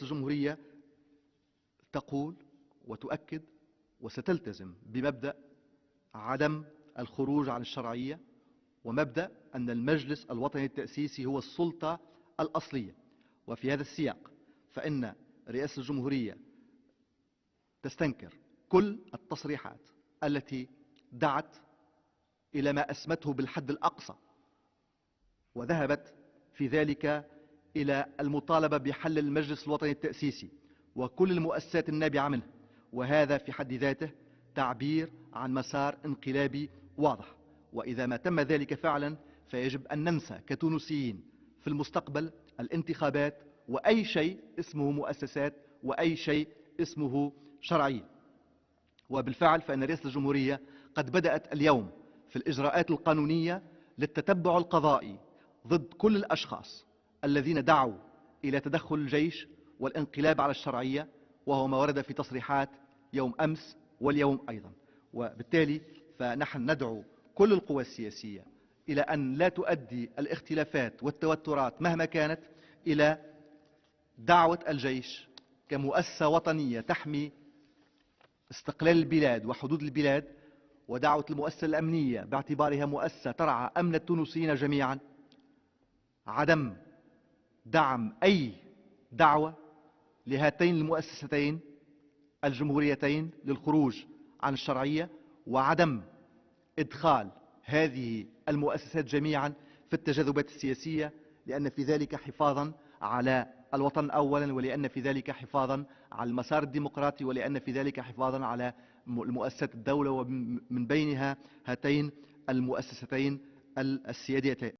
الجمهورية تقول وتؤكد وستلتزم بمبدأ عدم الخروج عن الشرعية، ومبدأ أن المجلس الوطني التأسيسي هو السلطة الأصلية. وفي هذا السياق فإن رئاسة الجمهورية تستنكر كل التصريحات التي دعت إلى ما أسمته بالحد الأقصى، وذهبت في ذلك إلى المطالبة بحل المجلس الوطني التأسيسي وكل المؤسسات النابعة منه، وهذا في حد ذاته تعبير عن مسار انقلابي واضح. وإذا ما تم ذلك فعلا فيجب أن ننسى كتونسيين في المستقبل الانتخابات وأي شيء اسمه مؤسسات وأي شيء اسمه شرعية. وبالفعل فإن رئاسة الجمهورية قد بدأت اليوم في الإجراءات القانونية للتتبع القضائي ضد كل الأشخاص الذين دعوا إلى تدخل الجيش والانقلاب على الشرعية، وهو ما ورد في تصريحات يوم أمس واليوم أيضا. وبالتالي فنحن ندعو كل القوى السياسية إلى أن لا تؤدي الاختلافات والتوترات مهما كانت إلى دعوة الجيش كمؤسسة وطنية تحمي استقلال البلاد وحدود البلاد، ودعوة المؤسسة الأمنية باعتبارها مؤسسة ترعى أمن التونسيين جميعا، عدم دعم أي دعوة لهاتين المؤسستين الجمهوريتين للخروج عن الشرعية، وعدم إدخال هذه المؤسسات جميعا في التجاذبات السياسية، لأن في ذلك حفاظا على الوطن أولا، ولأن في ذلك حفاظا على المسار الديمقراطي، ولأن في ذلك حفاظا على المؤسسات الدولة ومن بينها هاتين المؤسستين السياديتين.